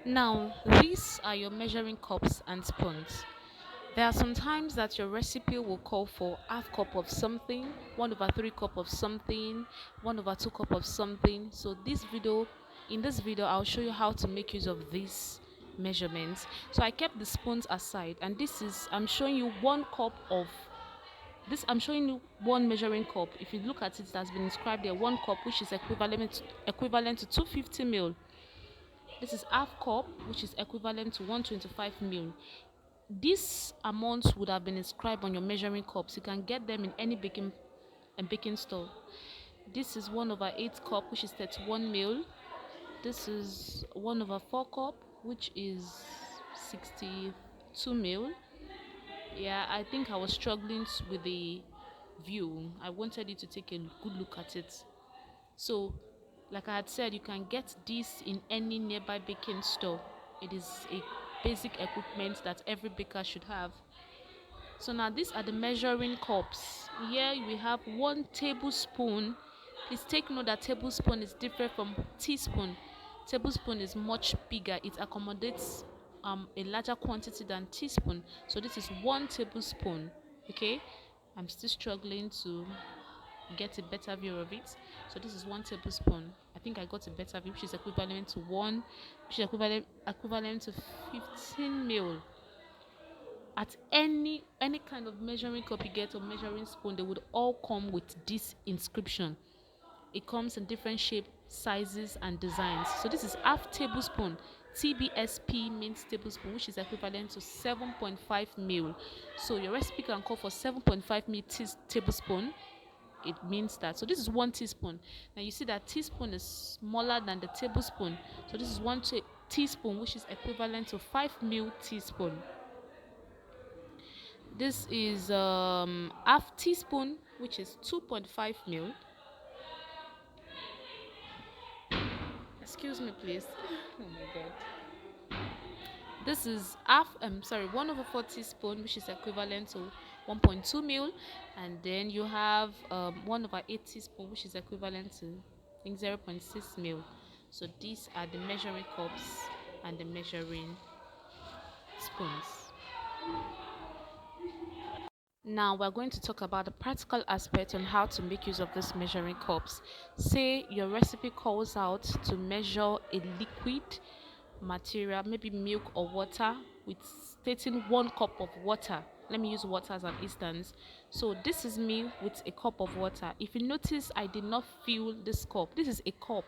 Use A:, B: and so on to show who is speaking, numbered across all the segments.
A: Now, these are your measuring cups and spoons. There are some times that your recipe will call for half cup of something, 1/3 cup of something, 1/2 cup of something. So in this video, I'll show you how to make use of these measurements. So I kept the spoons aside, and I'm showing you I'm showing you one measuring cup. If you look at it, it has been inscribed there, one cup, which is equivalent to 250 ml. This is half cup, which is equivalent to 125 ml. These amounts would have been inscribed on your measuring cups. You can get them in any baking store. This is 1/8 cup, which is 31 ml. This is 1/4 cup, which is 62 ml. Yeah, I think I was struggling with the view. I wanted you to take a good look at it. So, like I had said, you can get this in any nearby baking store. It is a basic equipment that every baker should have. So now these are the measuring cups. Here we have 1 tablespoon. Please take note that tablespoon is different from teaspoon. Tablespoon is much bigger. It accommodates a larger quantity than teaspoon. So this is 1 tablespoon. Okay, I'm still struggling to get a better view of it. So this is 1 tablespoon. I think I got a better view, which is equivalent to 15 ml. At any kind of measuring cup you get or measuring spoon, they would all come with this inscription. It comes in different shape, sizes and designs. So this is half tablespoon. TBSP means tablespoon, which is equivalent to 7.5 ml. So your recipe can call for 7.5 ml tablespoon. It means that. So this is 1 teaspoon. Now you see that teaspoon is smaller than the tablespoon. So this is teaspoon, which is equivalent to 5 ml teaspoon. This is half teaspoon, which is 2.5 ml. Excuse me, please. Oh my god. This is 1/4 teaspoon, which is equivalent to 1.2 ml, and then you have 1/8 teaspoon, which is equivalent to I think 0.6 ml. So these are the measuring cups and the measuring spoons. Now we're going to talk about the practical aspect on how to make use of these measuring cups. Say your recipe calls out to measure a liquid material, maybe milk or water, with stating 1 cup of water. Let me use water as an instance. So this is me with a cup of water. If you notice, I did not fill this cup. This is a cup.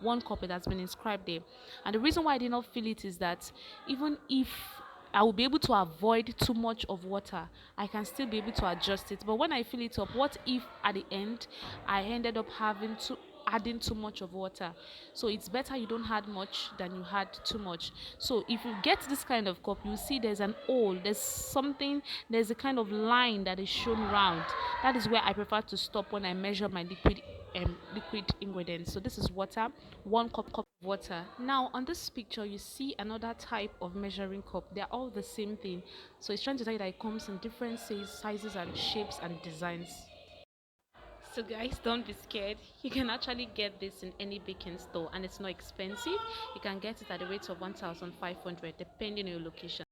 A: 1 cup, it has been inscribed there. And the reason why I did not fill it is that even if I will be able to avoid too much of water, I can still be able to adjust it. But when I fill it up, what if at the end I ended up having to adding too much of water? So it's better you don't add much than you had too much. So if you get this kind of cup, you see there's an hole, there's a kind of line that is shown round. That is where I prefer to stop when I measure my liquid ingredients. So this is water, 1 cup of water. Now on this picture you see another type of measuring cup. They're all the same thing. So it's trying to tell you that it comes in different sizes and shapes and designs. So guys, don't be scared. You can actually get this in any baking store and it's not expensive. You can get it at the rate of 1,500 depending on your location.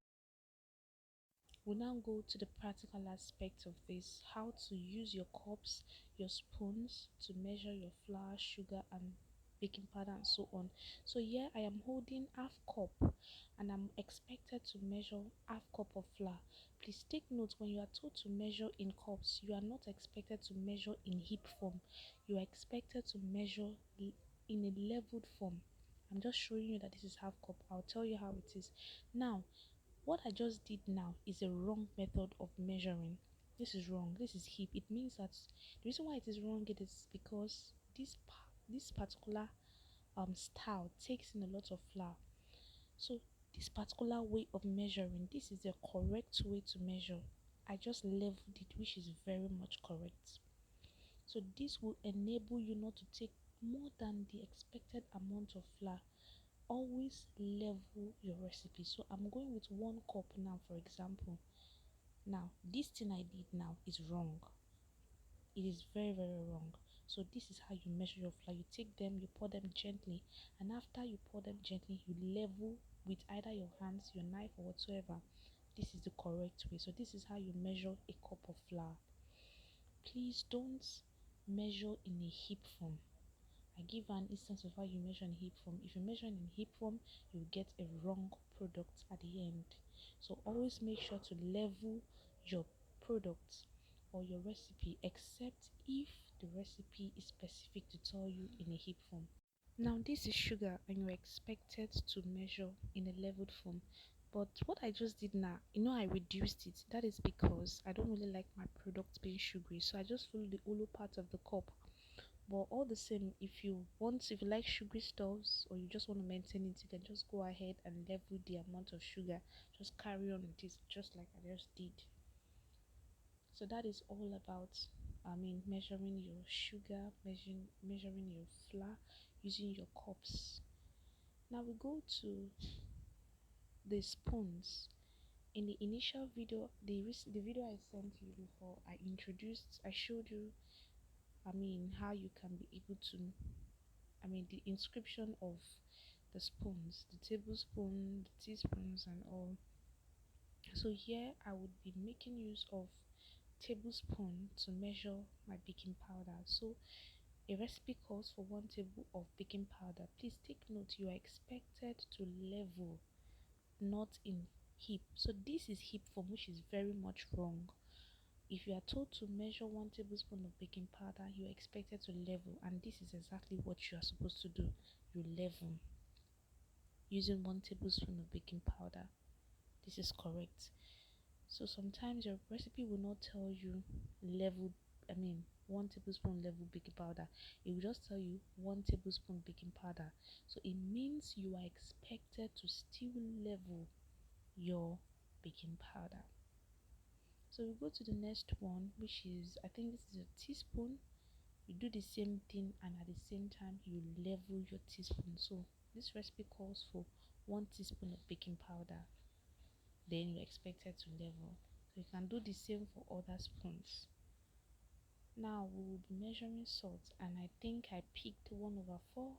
A: We'll now go to the practical aspect of this, how to use your cups, your spoons to measure your flour, sugar and baking powder and so on. So here I am holding half cup and I'm expected to measure half cup of flour. Please take note, when you are told to measure in cups, you are not expected to measure in heap form. You are expected to measure in a leveled form. I'm just showing you that this is half cup. I'll tell you how it is. Now, what I just did now is a wrong method of measuring. This is wrong. This is heap. It means that the reason why it is wrong it is because this particular style takes in a lot of flour. So this particular way of measuring, this is the correct way to measure. I just leveled it, which is very much correct. So this will enable you not to take more than the expected amount of flour. Always level your recipe. So I'm going with 1 cup now, for example. Now this thing I did now is wrong. It is very, very wrong. So this is how you measure your flour. You take them, you pour them gently, and after you pour them gently, you level with either your hands, your knife, or whatsoever. This is the correct way. So this is how you measure a cup of flour. Please don't measure in a heap form. I give an instance of how you measure in heap form. If you measure in heap form, you get a wrong product at the end. So always make sure to level your product or your recipe, except if the recipe is specific to tell you in a heap form. Now this is sugar and you're expected to measure in a leveled form. But what I just did now, I reduced it. That is because I don't really like my product being sugary. So I just follow the hollow part of the cup. But all the same, if you like sugary stuffs or you just want to maintain it, you can just go ahead and level the amount of sugar. Just carry on with it, just like I just did. So that is all about measuring your sugar, measuring your flour, using your cups. Now we go to the spoons. In the initial video, the video I sent you before, I showed you how you can be able to the inscription of the spoons, the tablespoon, the teaspoons, and all. So here I would be making use of tablespoon to measure my baking powder. So a recipe calls for 1 table of baking powder. Please take note, you are expected to level, not in heap. So this is heap form, which is very much wrong. If you are told to measure 1 tablespoon of baking powder, you are expected to level, and this is exactly what you are supposed to do. You level using 1 tablespoon of baking powder. This is correct. So sometimes your recipe will not tell you level, 1 tablespoon level baking powder. It will just tell you 1 tablespoon baking powder. So it means you are expected to still level your baking powder. So we go to the next one, which is, I think this is a teaspoon. You do the same thing, and at the same time you level your teaspoon. So this recipe calls for 1 teaspoon of baking powder, then you're expected to level. So you can do the same for other spoons. Now we will be measuring salt, and I think I picked 1/4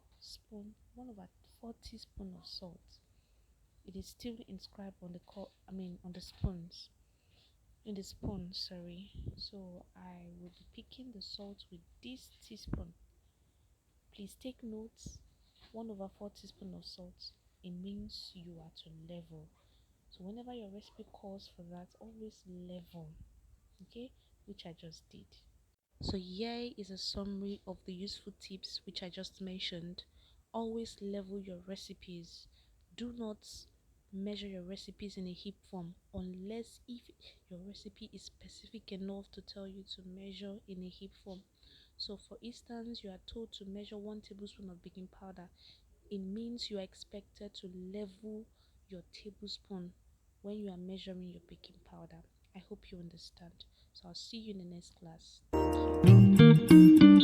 A: teaspoon of salt. It is still inscribed on the spoons, in the spoon, sorry. So I will be picking the salt with this teaspoon. Please take notes, 1/4 teaspoon of salt, it means you are to level. So whenever your recipe calls for that, always level, okay, which I just did. So here is a summary of the useful tips which I just mentioned. Always level your recipes. Do not measure your recipes in a heap form unless if your recipe is specific enough to tell you to measure in a heap form. So for instance, you are told to measure 1 tablespoon of baking powder. It means you are expected to level your tablespoon when you are measuring your baking powder. I hope you understand. So I'll see you in the next class. Thank you.